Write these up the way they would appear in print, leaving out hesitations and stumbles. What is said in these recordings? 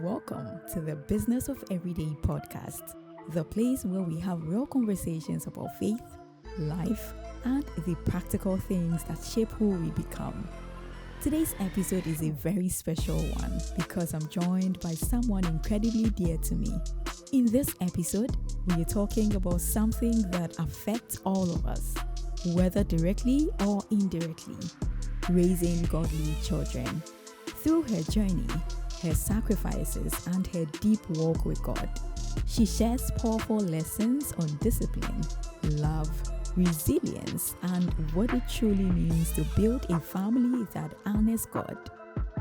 Welcome to the Business of Everyday podcast, the place where we have real conversations about faith, life, and the practical things that shape who we become. Today's episode is a very special one because I'm joined by someone incredibly dear to me. In this episode, we are talking about something that affects all of us, whether directly or indirectly, raising godly children. Through her journey, her sacrifices, and her deep walk with God, she shares powerful lessons on discipline, love, resilience, and what it truly means to build a family that honors God.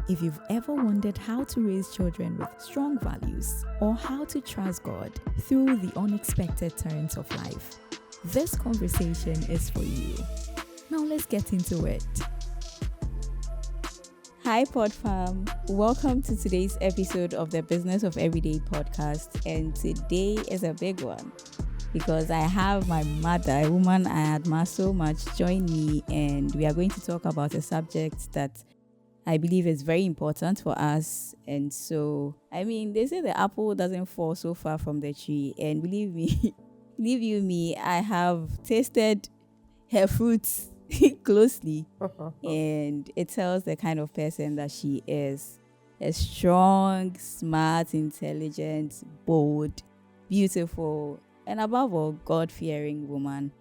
If you've ever wondered how to raise children with strong values or how to trust God through the unexpected turns of life, this conversation is for you. Now let's get into it. Hi Pod Fam, welcome to today's episode of the Business of Everyday podcast, and today is a big one because I have my mother, a woman I admire so much, join me, and we are going to talk about a subject that I believe is very important for us. And so, they say the apple doesn't fall so far from the tree, and believe me, I have tasted her fruits closely, and it tells the kind of person that she is: a strong, smart, intelligent, bold, beautiful, and above all, God-fearing woman.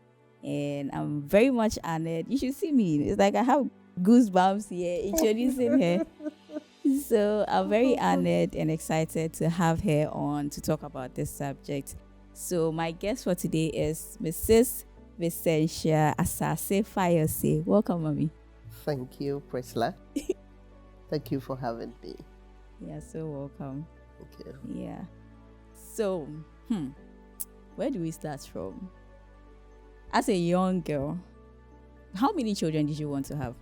And I'm very much honored. You should see me. It's like I have goosebumps here introducing her. So I'm very honored and excited to have her on to talk about this subject. So my guest for today is Mrs. Vicentia Asase Fayose. Welcome, Mommy. Thank you, Priscilla. Thank you for having me. Yeah, so welcome. Thank you. Yeah. So, where do we start from? As a young girl, how many children did you want to have?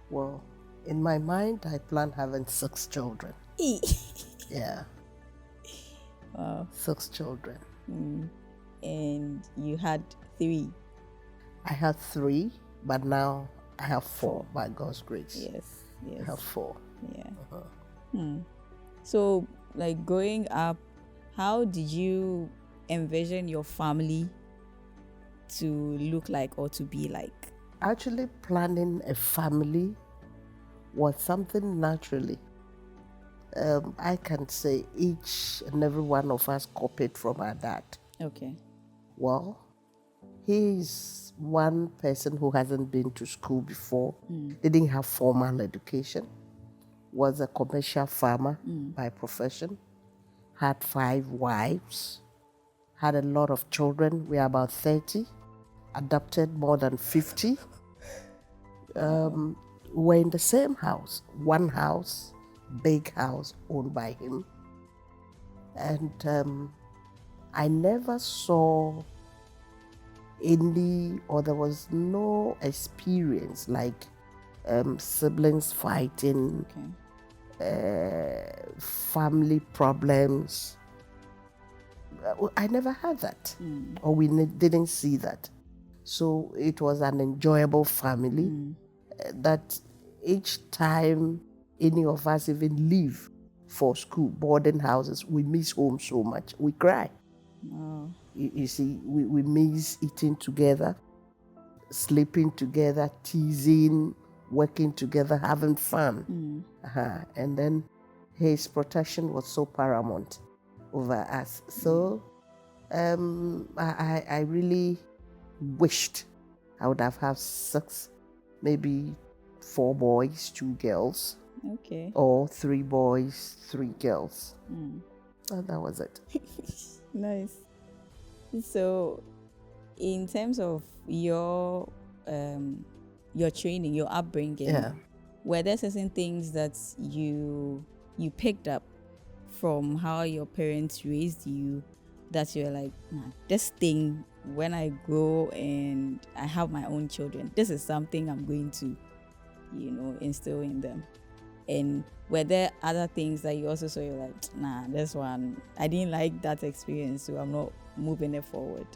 Well, in my mind, I plan having 6 children. Yeah. Wow. 6 children. And you had 3. I had 3, but now I have 4 by God's grace. Yes. I have 4. Yeah. So, like growing up, how did you envision your family to look like or to be like? Actually, planning a family was something naturally. I can say each and every one of us copied from our dad. Okay. Well, he's one person who hasn't been to school before, didn't have formal education, was a commercial farmer by profession, had 5 wives, had a lot of children. We are about 30, adopted more than 50. We're in the same house, one house, big house owned by him. And I never saw there was no experience like siblings fighting, family problems. I never had that, or we didn't see that. So it was an enjoyable family that each time any of us even leave for school, boarding houses, we miss home so much. We cry. Wow. You see, we miss eating together, sleeping together, teasing, working together, having fun. And then his protection was so paramount over us. So I really wished I would have had 6, maybe 4 boys, 2 girls. Okay. Or 3 boys, 3 girls. And that was it. Nice. So, in terms of your training, your upbringing, were there certain things that you picked up from how your parents raised you that you're like, this thing, when I grow and I have my own children, this is something I'm going to, instill in them? And were there other things that you also saw, you're like, this one, I didn't like that experience, so I'm not moving it forward?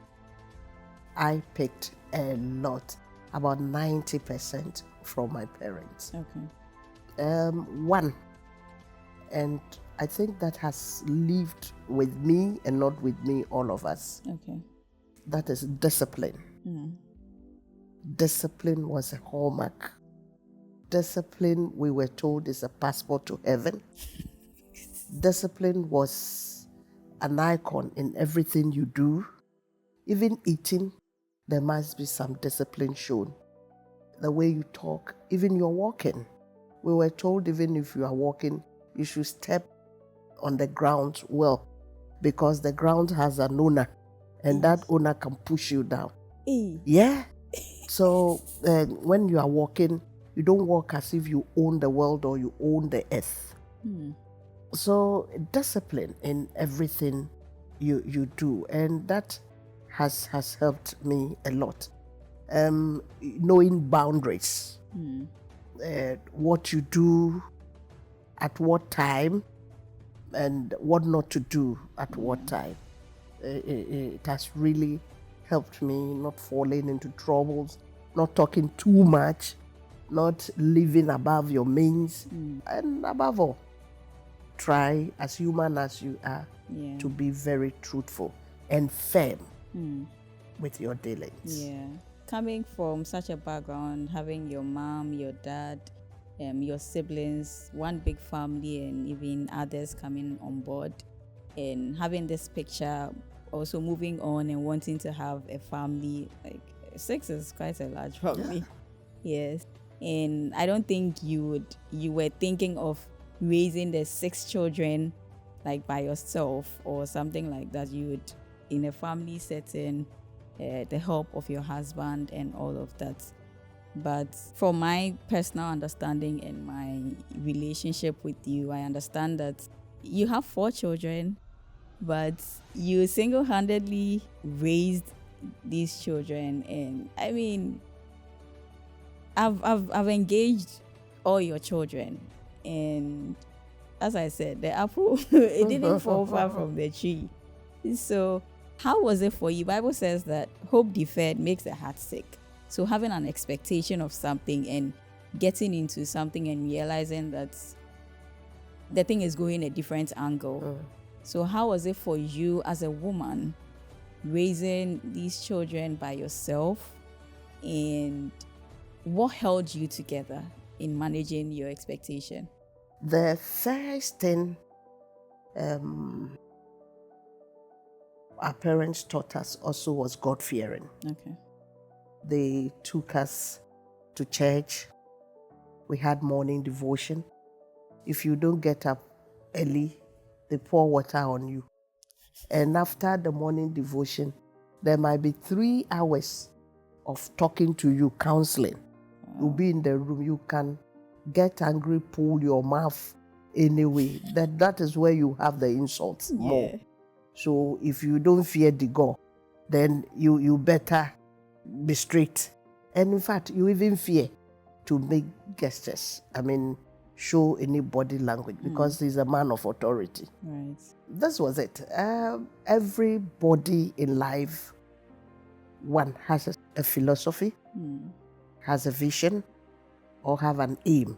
I picked a lot, about 90% from my parents. Okay. One, and I think that has lived with me and not with me, all of us. Okay. That is discipline. Discipline was a hallmark. Discipline, we were told, is a passport to heaven. Discipline was an icon in everything you do. Even eating, there must be some discipline shown. The way you talk, even your walking. We were told even if you are walking, you should step on the ground well, because the ground has an owner, and that owner can push you down. Yeah. So when you are walking, you don't walk as if you own the world or you own the earth. So discipline in everything you do, and that has helped me a lot. Knowing boundaries, what you do at what time, and what not to do at what time. It has really helped me not falling into troubles, not talking too much, not living above your means, and above all, try, as human as you are, to be very truthful and firm with your dealings. Yeah. Coming from such a background, having your mom, your dad, your siblings, one big family, and even others coming on board, and having this picture, also moving on and wanting to have a family, like 6 is quite a large family. Yes. And I don't think you were thinking of raising the 6 children like by yourself or something like that. You would, in a family setting, the help of your husband and all of that. But from my personal understanding and my relationship with you, I understand that you have 4 children, but you single-handedly raised these children. And I mean, I've engaged all your children, and as I said, the apple it didn't fall far from the tree. So how was it for you? Bible says that hope deferred makes the heart sick. So having an expectation of something and getting into something and realizing that the thing is going a different angle. So how was it for you as a woman raising these children by yourself, and what held you together in managing your expectation? The first thing our parents taught us also was God-fearing. Okay. They took us to church. We had morning devotion. If you don't get up early, they pour water on you. And after the morning devotion, there might be 3 hours of talking to you, counseling. You'll be in the room, you can get angry, pull your mouth anyway. That is where you have the insults more. So if you don't fear the God, then you better be straight. And in fact, you even fear to make gestures. I mean, show any body language, because he's a man of authority. Right. This was it. Everybody in life, one has a philosophy, has a vision, or have an aim.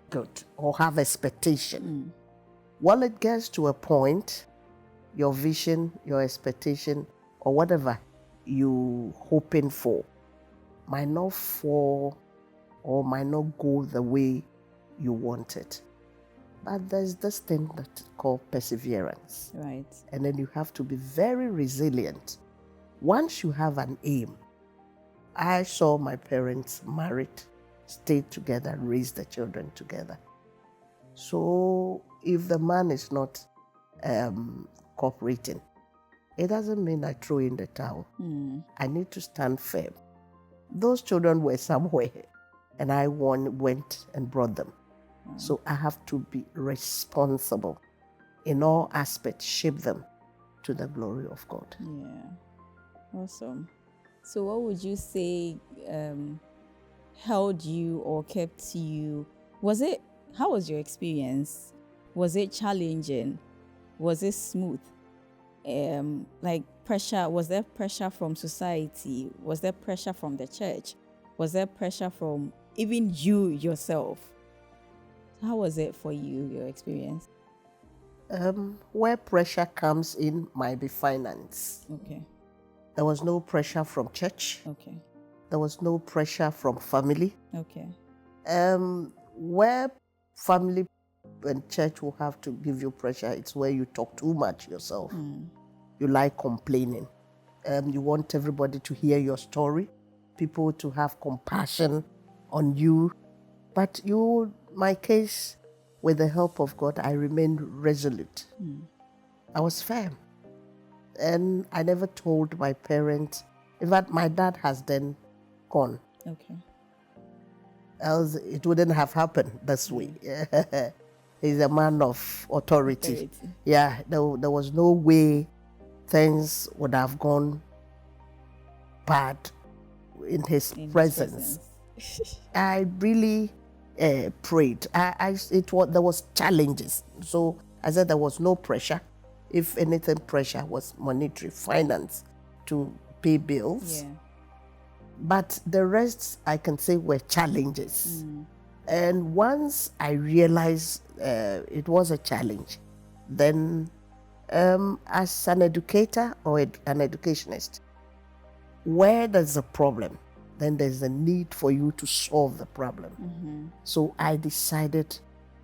Good. Or have expectation. Well, it gets to a point, your vision, your expectation, or whatever you hoping for might not fall or might not go the way you want it. But there's this thing that's called perseverance. Right. And then you have to be very resilient. Once you have an aim, I saw my parents married, stayed together, raised the children together. So if the man is not cooperating, it doesn't mean I throw in the towel. I need to stand firm. Those children were somewhere, and I went and brought them. So I have to be responsible in all aspects, shape them to the glory of God. Yeah. Awesome. So what would you say held you or kept you? How was your experience? Was it challenging? Was it smooth? Like pressure, was there pressure from society? Was there pressure from the church? Was there pressure from even you yourself? How was it for you, your experience? Where pressure comes in might be finance. Okay. There was no pressure from church. Okay. There was no pressure from family. Okay. Where family and church will have to give you pressure, it's where you talk too much yourself. You like complaining. You want everybody to hear your story, people to have compassion on you. But my case, with the help of God, I remained resolute. I was firm. And I never told my parents. In fact, my dad has then gone. Okay. Else it wouldn't have happened this way. He's a man of authority. Yeah, there was no way things would have gone bad in his presence. I really prayed. There was challenges. So I said there was no pressure. If anything, pressure was monetary, finance to pay bills. Yeah. But the rest, I can say, were challenges. And once I realized it was a challenge, then as an educator or an educationist, where there's a problem, then there's a need for you to solve the problem. So I decided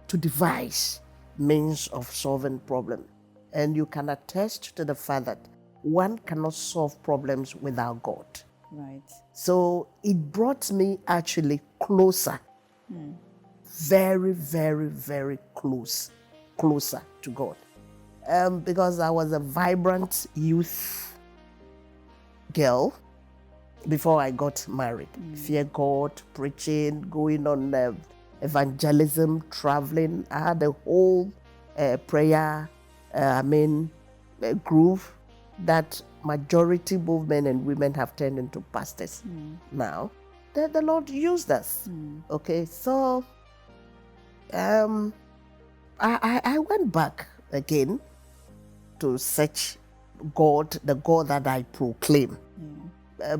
to devise means of solving problem. And you can attest to the fact that one cannot solve problems without God. Right. So it brought me actually closer, very, very, very closer to God. Because I was a vibrant youth girl before I got married. Fear God, preaching, going on evangelism, traveling. I had a whole prayer, group that majority both men and women have turned into pastors now. The Lord used us. Okay, so I went back again to search God, the God that I proclaim.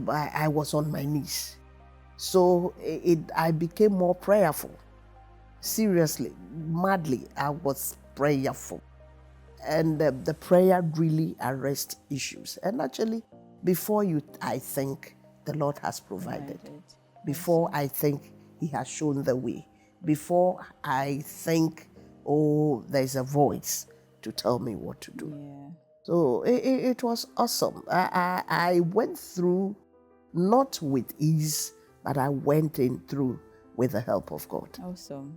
I was on my knees. So I became more prayerful. Seriously, madly, I was prayerful. And the prayer really arrests issues. And actually, before I think the Lord has provided. Before I think He has shown the way. Before I think, there's a voice to tell me what to do. Yeah. So it was awesome. I went through not with ease, but I went in through with the help of God. Awesome.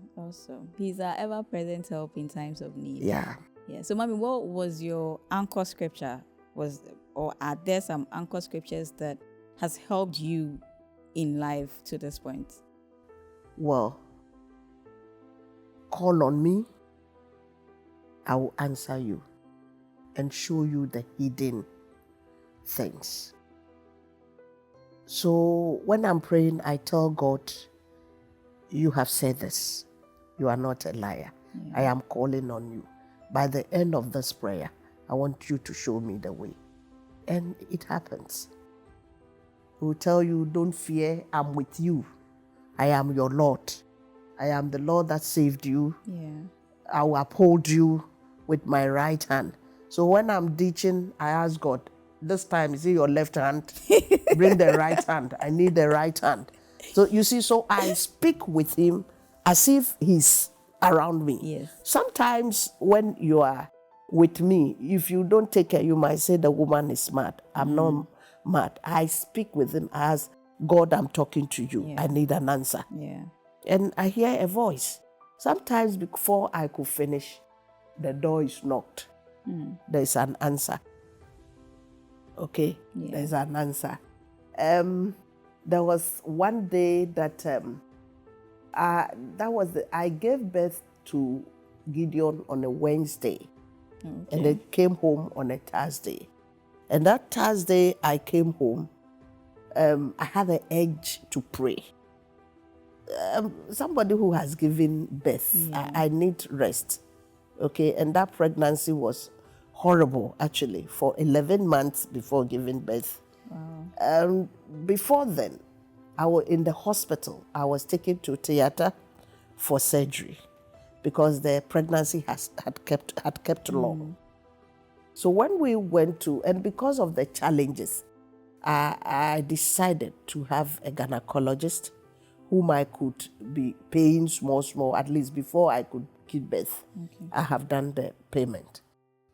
He's our ever-present help in times of need. Yeah. So, Mommy, what was your anchor scripture? Or are there some anchor scriptures that has helped you in life to this point? Well, call on me, I will answer you and show you the hidden things. So when I'm praying, I tell God, you have said this. You are not a liar. Yeah. I am calling on you. By the end of this prayer, I want you to show me the way. And it happens. He will tell you, don't fear, I'm with you. I am your Lord. I am the Lord that saved you. Yeah. I will uphold you with my right hand. So when I'm teaching, I ask God, this time, is it your left hand? Bring the right hand. I need the right hand. So you see, so I speak with him as if he's around me. Yes. Sometimes when you are with me, if you don't take care, you might say the woman is mad. I'm not mad. I speak with him as, God, I'm talking to you. Yeah. I need an answer. Yeah. And I hear a voice. Sometimes before I could finish, the door is knocked. There's an answer. Okay? Yeah. There's an answer. There was one day that I gave birth to Gideon on a Wednesday. Okay. And then came home on a Thursday. And that Thursday I came home, I had an urge to pray. Somebody who has given birth, I need rest. Okay, and that pregnancy was horrible, actually, for 11 months before giving birth. Wow. Before then, I was in the hospital. I was taken to theater for surgery. because the pregnancy had kept long. So when we went to, and because of the challenges, I decided to have a gynecologist whom I could be paying small, at least before I could give birth. Okay. I have done the payment.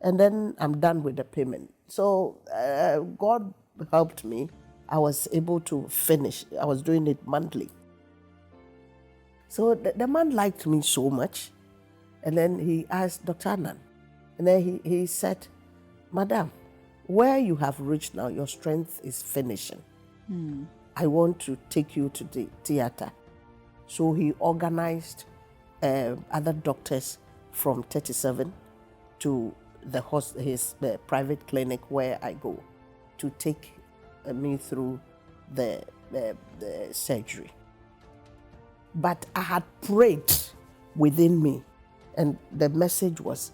And then I'm done with the payment. So God helped me. I was able to finish. I was doing it monthly. So the man liked me so much. And then he asked Dr. Annan. And then he said, Madam, where you have reached now, your strength is finishing. I want to take you to the theater. So he organized other doctors from 37 to his private clinic where I go to take me through the surgery. But I had prayed within me, and the message was,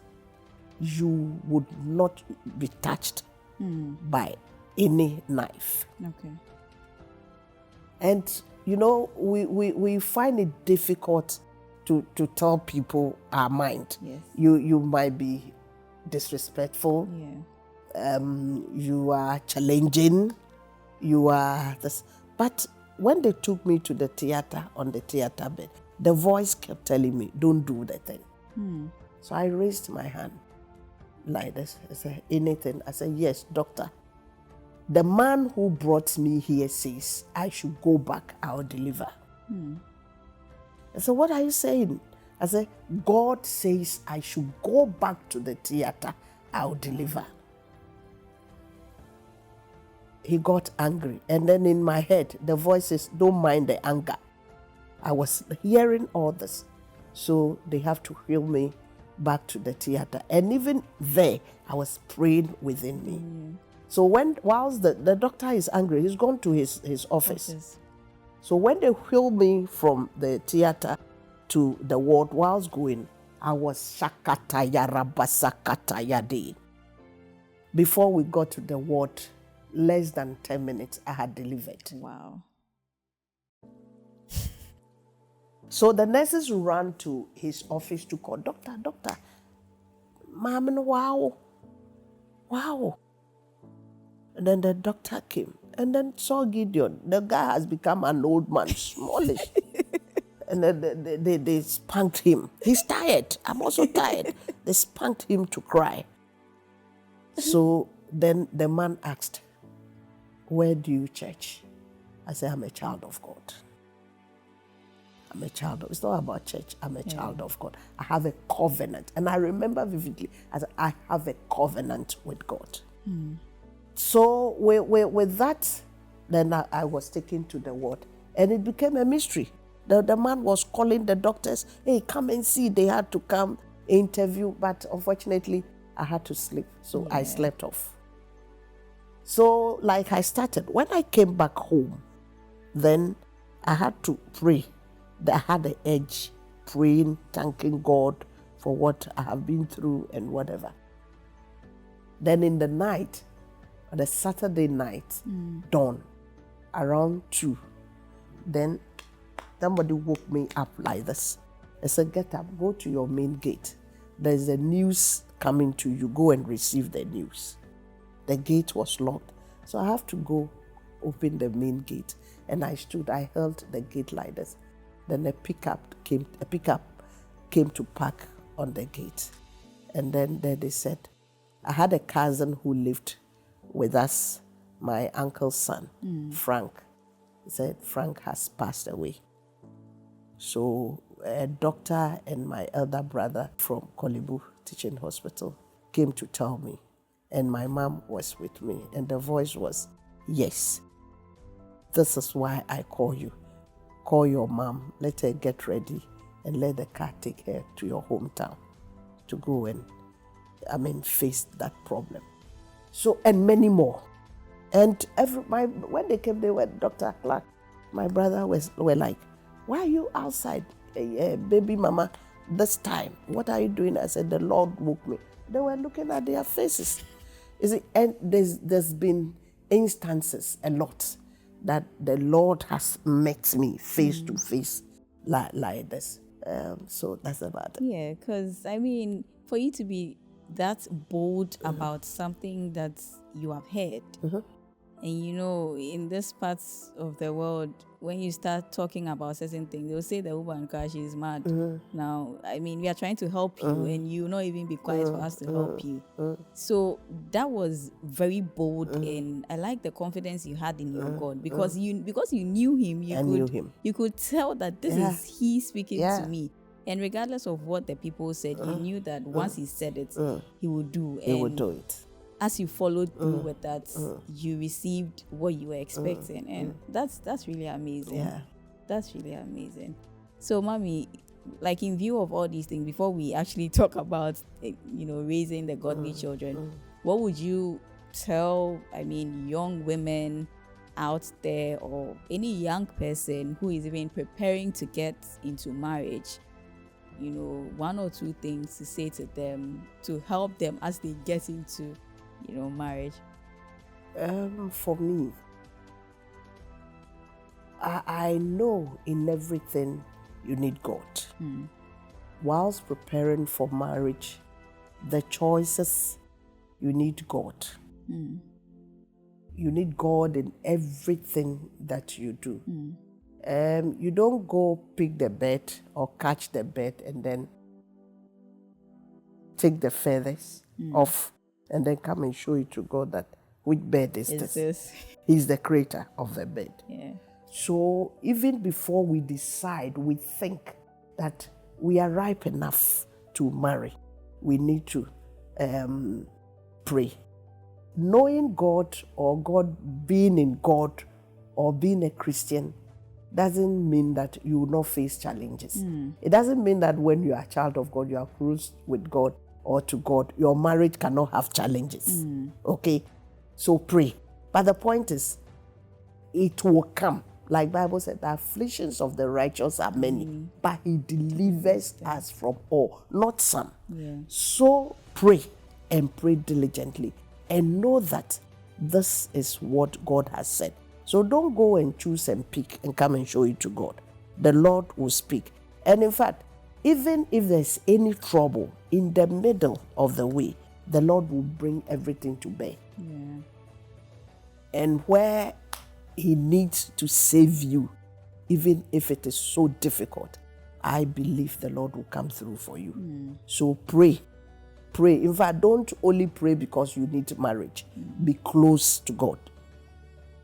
you would not be touched by any knife. Okay. And we find it difficult to tell people our mind. Yes. You might be disrespectful. Yeah. You are challenging. You are this. But when they took me to the theater, on the theater bed, the voice kept telling me, don't do the thing. So I raised my hand like this. I said, anything? I said, yes, doctor. The man who brought me here says I should go back, I'll deliver. I said, what are you saying? I said, God says I should go back to the theater, I'll deliver. He got angry. And then in my head, the voice says, don't mind the anger. I was hearing all this. So they have to wheel me back to the theater. And even there, I was praying within me. So whilst the doctor is angry, he's gone to his office. So when they wheeled me from the theater to the ward, whilst going, I was shakataya rabasakataya day. Before we got to the ward, less than 10 minutes, I had delivered. Wow. So the nurses ran to his office to call, doctor, ma'am, wow. And then the doctor came and then saw Gideon. The guy has become an old man, smallish. And then they spanked him. He's tired. I'm also tired. They spanked him to cry. So then the man asked, where do you church? I said, I'm a child of God. I'm a child of, it's not about church. I'm a child of God. I have a covenant. And I remember vividly, I said, I have a covenant with God. So with that, then I was taken to the ward. And it became a mystery. The man was calling the doctors, hey, come and see. They had to come interview. But unfortunately, I had to sleep. So I slept off. So like I started, when I came back home, then I had to pray. I had the edge, praying, thanking God for what I have been through and whatever. Then in the night, on the Saturday night, dawn, around 2, then somebody woke me up like this. I said, get up, go to your main gate. There's a news coming to you. Go and receive the news. The gate was locked. So I have to go open the main gate. And I held the gate like this. Then a pickup came to park on the gate. And then they said, I had a cousin who lived with us, my uncle's son, Frank. He said, Frank has passed away. So a doctor and my elder brother from Kolibu Teaching Hospital came to tell me. And my mom was with me. And the voice was, yes, this is why I call you. Call your mom, let her get ready, and let the car take her to your hometown to go and, face that problem. So, and many more. And when they came, they were Dr. Clark. My brother were like, why are you outside, baby mama, this time? What are you doing? I said, the Lord woke me. They were looking at their faces. You see, and there's been instances, a lot, that the Lord has met me face to face like this. So that's about it. Yeah, because I mean, for you to be that bold about something that you have heard, and you know, in this parts of the world, when you start talking about certain things, they'll say the woman crash is mad. Now, I mean, we are trying to help you, and you will not even be quiet for us to help you. So that was very bold, and I like the confidence you had in your God, because you knew him. You could tell that this is he speaking to me. And regardless of what the people said, you knew that once he said it, he would do. He would do it. As you followed through with that, you received what you were expecting, and that's really amazing. Yeah. That's really amazing. So, mommy, like in view of all these things, before we actually talk about raising the godly children, what would you tell, I mean, young women out there, or any young person who is even preparing to get into marriage? One or two things to say to them to help them as they get into marriage. For me, I know in everything you need God. Whilst preparing for marriage, the choices, you need God. You need God in everything that you do. You don't go pick the bird or catch the bird and then take the feathers off and then come and show it to God that which bird is this? He's the creator of the bird. Yeah. So even before we decide, we think that we are ripe enough to marry, we need to pray. Knowing God, or God being in God, or being a Christian doesn't mean that you will not face challenges. It doesn't mean that when you are a child of God, you are close with God or to God, your marriage cannot have challenges. Okay? So pray. But the point is, it will come. Like Bible said, the afflictions of the righteous are many, but he delivers us from all, not some. Yeah. So pray, and pray diligently, and know that this is what God has said. So don't go and choose and pick and come and show it to God. The Lord will speak. And in fact, even if there's any trouble in the middle of the way, the Lord will bring everything to bear. Yeah. And where he needs to save you, even if it is so difficult, I believe the Lord will come through for you. So pray. Pray. In fact, don't only pray because you need marriage. Be close to God.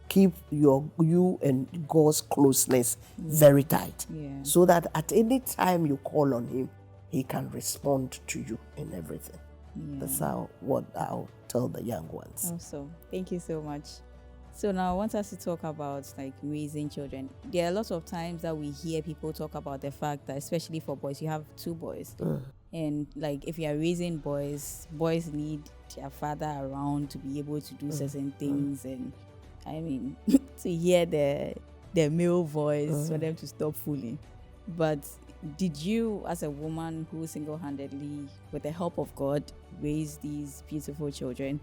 Keep you and God's closeness very tight, so that at any time you call on him, he can respond to you in everything. That's what I'll tell the young ones. Awesome. Thank you so much. So now I want us to talk about like raising children. There are lots of times that we hear people talk about the fact that, especially for boys, you have 2 boys. And like if you are raising boys need their father around to be able to do certain things. And I mean, to hear the male voice for them to stop fooling. But did you, as a woman who single-handedly, with the help of God, raise these beautiful children,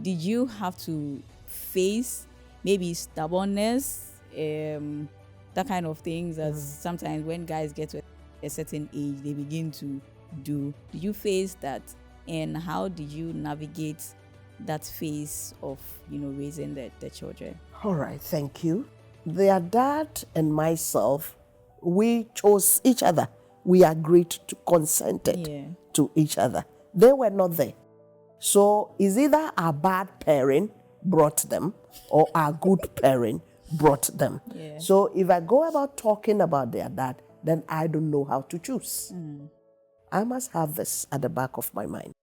did you have to face maybe stubbornness, that kind of things that sometimes when guys get to a certain age, they begin to do? Did you face that? And how did you navigate that phase of raising the children? All right, thank you. Their dad and myself, we chose each other. We agreed to consented to each other. They were not there. So it's either a bad parent brought them or a good parent brought them. So if I go about talking about their dad, then I don't know how to choose. I must have this at the back of my mind.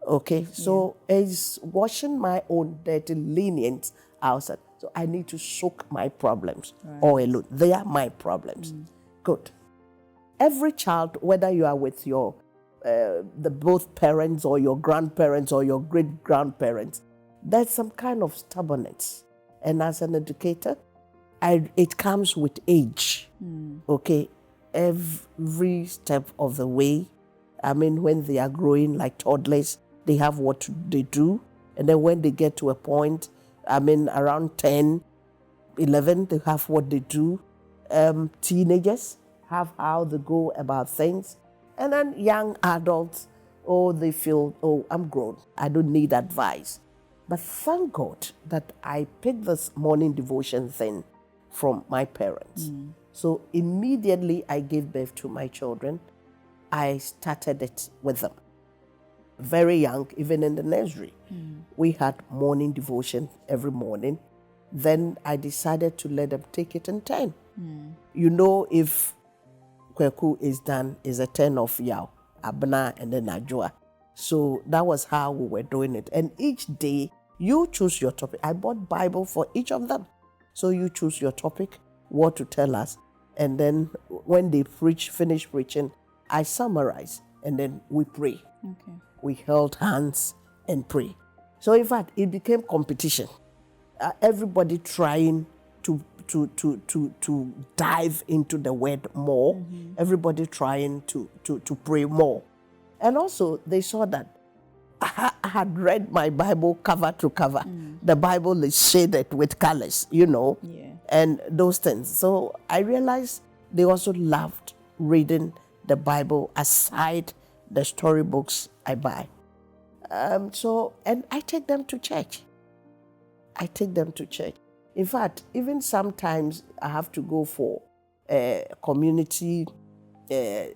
Okay, so it's washing my own dirty linen outside. So I need to soak my problems all alone. They are my problems. Good. Every child, whether you are with your the both parents or your grandparents or your great-grandparents, there's some kind of stubbornness. And as an educator, it comes with age. Okay, every step of the way. I mean, when they are growing like toddlers, they have what they do. And then when they get to a point, I mean, around 10, 11, they have what they do. Teenagers, have how they go about things. And then young adults, they feel, I'm grown. I don't need advice. But thank God that I picked this morning devotion thing from my parents. So immediately I gave birth to my children, I started it with them. Very young, even in the nursery. We had morning devotion every morning. Then I decided to let them take it in turn. If Kweku is done, is a turn of Yao, Abna, and then Ajua. So that was how we were doing it. And each day, you choose your topic. I bought Bible for each of them. So you choose your topic, what to tell us. And then when they finish preaching, I summarize, and then we pray. Okay. We held hands and pray. So in fact, it became competition. Everybody trying to dive into the word more. Everybody trying to pray more. And also they saw that I had read my Bible cover to cover. The Bible is shaded with colors, and those things. So I realized they also loved reading the Bible aside the storybooks I buy. And I take them to church. In fact, even sometimes I have to go for community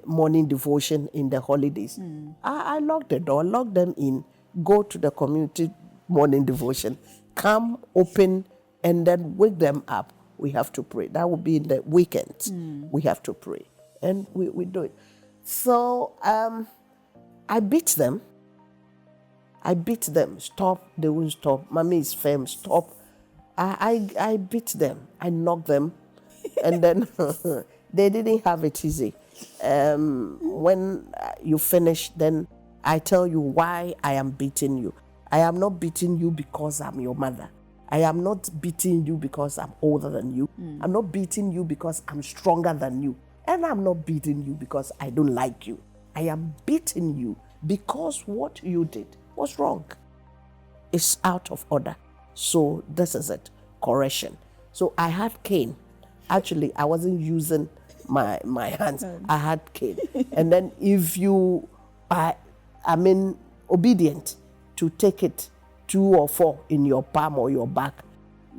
morning devotion in the holidays. I lock the door, lock them in, go to the community morning devotion, come, open, and then wake them up. We have to pray. That would be in the weekends. We have to pray. And we do it. So I beat them. Stop, they won't stop. Mommy is firm, stop. I beat them. I knocked them. And then they didn't have it easy. When you finish, then I tell you why I am beating you. I am not beating you because I'm your mother. I am not beating you because I'm older than you. I'm not beating you because I'm stronger than you. And I'm not beating you because I don't like you. I am beating you because what you did was wrong. It's out of order. So this is it. Correction. So I had cane. Actually, I wasn't using my hands. I had cane. And then if you are, obedient to take it 2 or 4 in your palm or your back,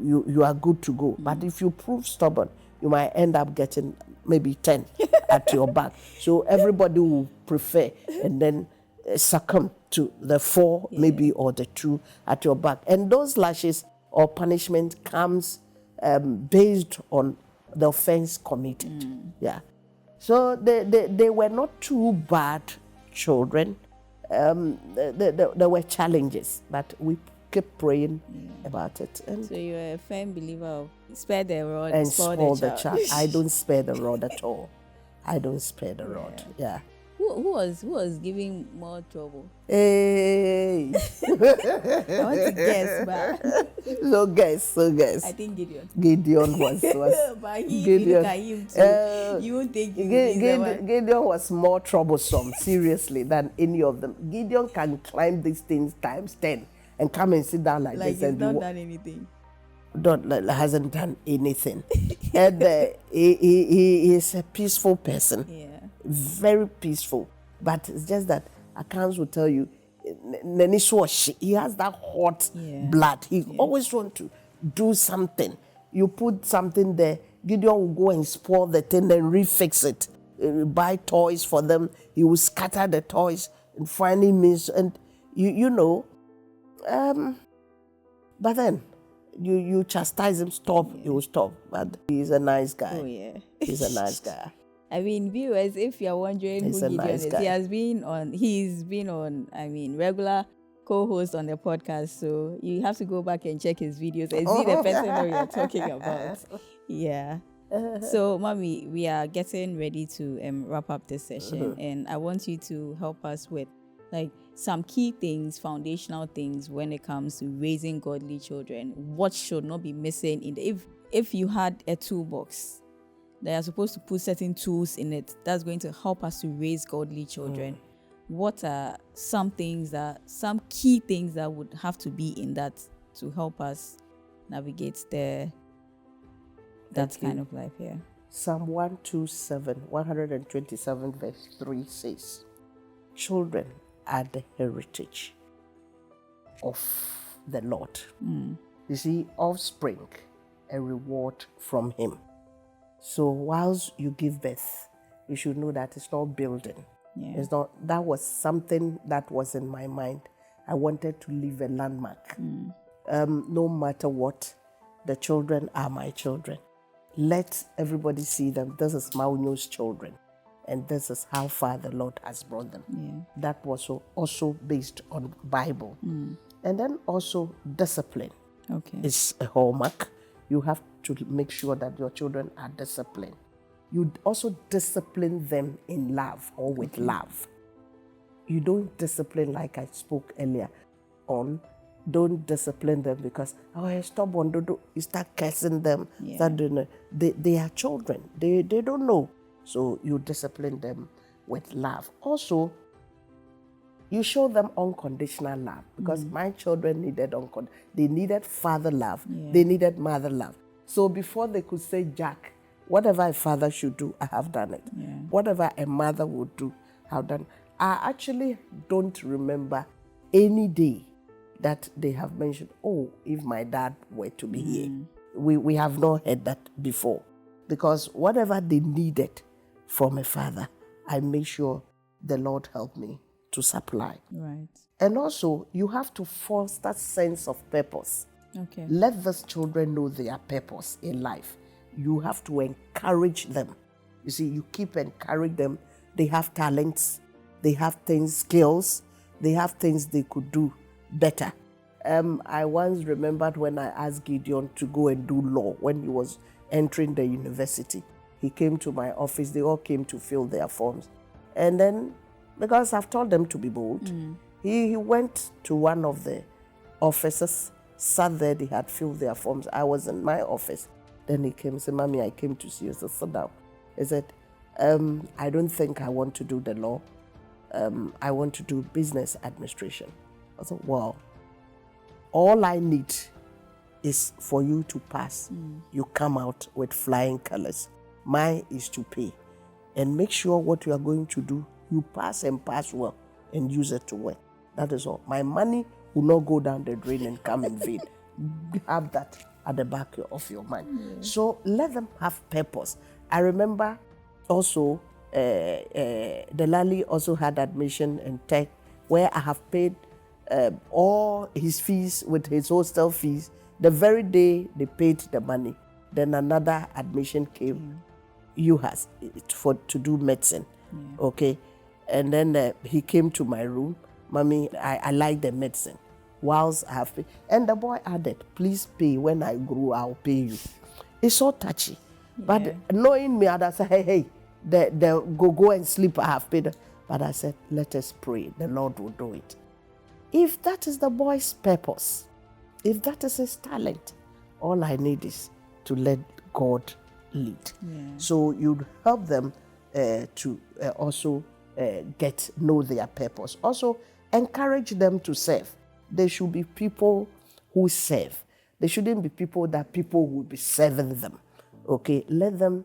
you are good to go. But if you prove stubborn, you might end up getting maybe 10 at your back. So everybody will prefer and then succumb to the 4 maybe or the 2 at your back. And those lashes or punishment comes based on the offense committed. Yeah. So they were not too bad children. There were challenges, but we kept praying about it. And so you're a firm believer of spare the rod and spoil spoil the child. I don't spare the rod at all. I don't spare the rod. Yeah. Who was giving more trouble? Hey. I want to guess, but So guess. I think Gideon. Gideon was But he Gideon. look at him too. You won't think Gideon was more troublesome, seriously, than any of them. Gideon can climb these things times 10 and come and sit down like this. He's not done anything. Hasn't done anything. And he is a peaceful person. Yeah. Very peaceful. But it's just that accounts will tell you, he has that hot blood. He always want to do something. You put something there, Gideon will go and spoil the thing and refix it. Buy toys for them. He will scatter the toys and finally miss. And but then you chastise him, stop, he will stop. But he's a nice guy. Oh yeah. He's a nice guy. I mean, viewers, if you're wondering He's who a Gideon nice is, guy. he's been on, regular co-host on the podcast. So you have to go back and check his videos and see the person that we are talking about. Yeah. So, Mommy, we are getting ready to wrap up this session, and I want you to help us with some key things, foundational things when it comes to raising godly children. What should not be missing in if you had a toolbox, they are supposed to put certain tools in it that's going to help us to raise godly children. What are some key things that would have to be in that to help us navigate that kind of life here? Psalm 127 verse 3 says, children are the heritage of the Lord. You see, offspring, a reward from Him. So whilst you give birth, you should know that it's not building. Yeah. It's not. That was something that was in my mind. I wanted to leave a landmark. No matter what, the children are my children. Let everybody see them. This is Maunyo's children, and this is how far the Lord has brought them. Yeah. That was also based on Bible. And then also discipline is a hallmark. You have to make sure that your children are disciplined. You also discipline them in love or with love. You don't discipline like I spoke earlier on. Don't discipline them because, stop on, you start cursing them. Yeah. Start doing it. They are children. They don't know. So you discipline them with love. Also, you show them unconditional love because my children needed they needed father love. Yeah. They needed mother love. So before they could say, Jack, whatever a father should do, I have done it. Yeah. Whatever a mother would do, I have done. I actually don't remember any day that they have mentioned, if my dad were to be here. We have not heard that before. Because whatever they needed from a father, I make sure the Lord helped me to supply. Right. And also, you have to foster that sense of purpose. Okay. Let these children know their purpose in life. You have to encourage them. You see, you keep encouraging them. They have talents. They have things, skills. They have things they could do better. I once remembered when I asked Gideon to go and do law when he was entering the university. He came to my office. They all came to fill their forms. And then, because I've told them to be bold, he went to one of the offices, sat there, they had filled their forms. I was in my office. Then he came and said, Mommy, I came to see you. I said, sit down. He said, I don't think I want to do the law. I want to do business administration. I said, wow. All I need is for you to pass. You come out with flying colors. Mine is to pay. And make sure what you are going to do, you pass and pass well and use it to work. That is all. My money will not go down the drain and come in vain. Have that at the back of your mind. So let them have purpose. I remember also, Delali also had admission in tech where I have paid all his fees with his hostel fees. The very day they paid the money, then another admission came. UHAS to do medicine. Okay. And then he came to my room. Mommy, I like the medicine. Whilst I have paid. And the boy added, please pay. When I grow, I'll pay you. It's so touchy. But knowing me, I said, hey, go and sleep. I have paid. But I said, let us pray. The Lord will do it. If that is the boy's purpose, if that is his talent, all I need is to let God lead. So you'd help them to also know their purpose. Also, encourage them to serve. They should be people who serve. They shouldn't be people that people will be serving them. Okay, let them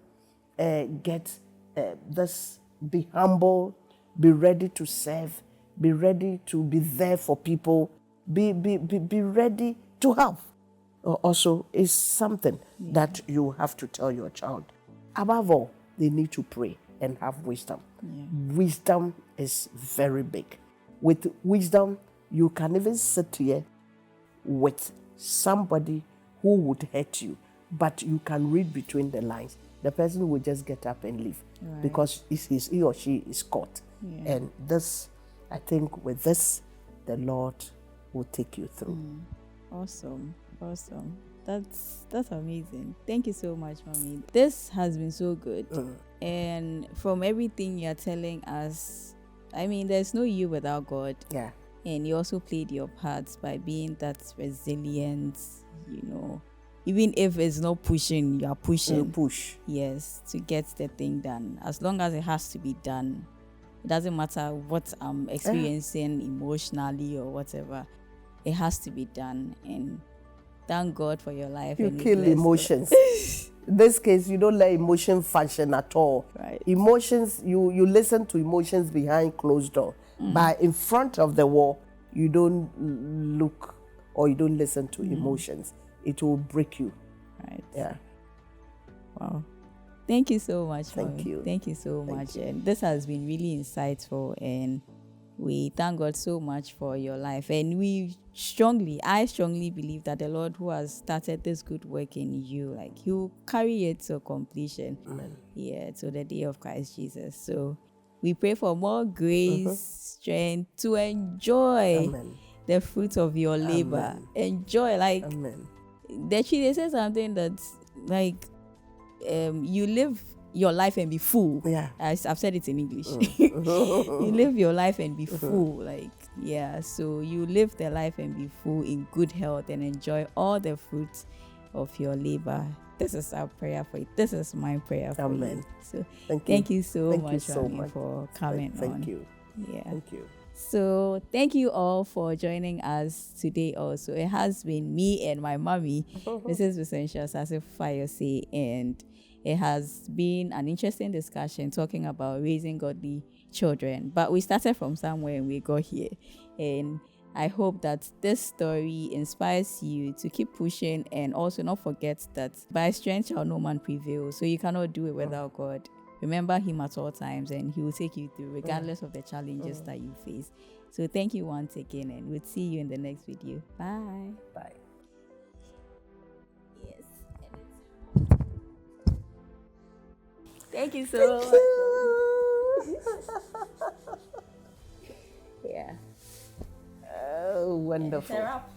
be humble, be ready to serve, be ready to be there for people, be ready to help. Also, is something that you have to tell your child. Above all, they need to pray and have wisdom. Wisdom is very big. With wisdom, you can even sit here with somebody who would hurt you, but you can read between the lines. The person will just get up and leave because he or she is caught. And this, I think with this, the Lord will take you through. Awesome. That's amazing. Thank you so much, Mommy. This has been so good. And from everything you're telling us, I mean, there's no you without God. Yeah. And you also played your part by being that resilient, even if it's not pushing, you are pushing. Push. Yes, to get the thing done. As long as it has to be done, it doesn't matter what I'm experiencing emotionally or whatever. It has to be done. And thank God for your life. You and kill emotions. In this case, you don't let emotion function at all. Right. Emotions, you listen to emotions behind closed door. But in front of the wall, you don't look or you don't listen to emotions. It will break you. Right. Yeah. Wow. Thank you so much. Thank Mommy. you. Thank you so Thank much. you. And this has been really insightful, and we thank God so much for your life. And I strongly believe that the Lord who has started this good work in you, like He will carry it to completion. Amen. Yeah, to the day of Christ Jesus. So we pray for more grace, strength to enjoy Amen. the fruits of your labor. Amen. Enjoy, like Amen. they say something that's like you live your life and be full. Yeah. I've said it in English. You live your life and be full. Like, yeah. So you live the life and be full in good health and enjoy all the fruits of your labor. This is our prayer for you. This is my prayer for Amen. you. So Thank you so Thank much, you so Mami, much for coming on. Thank you. Yeah. Thank you. So thank you all for joining us today also. It has been me and my mommy, Mrs. Vicentia Sasifayose, and it has been an interesting discussion talking about raising godly children. But we started from somewhere and we got here. And I hope that this story inspires you to keep pushing, and also not forget that by strength shall no man prevail. So you cannot do it without God. Remember Him at all times, and He will take you through regardless of the challenges that you face. So thank you once again, and we'll see you in the next video. Bye. Bye. Yes. Thank you so much. Yeah. Oh, wonderful. It's a wrap.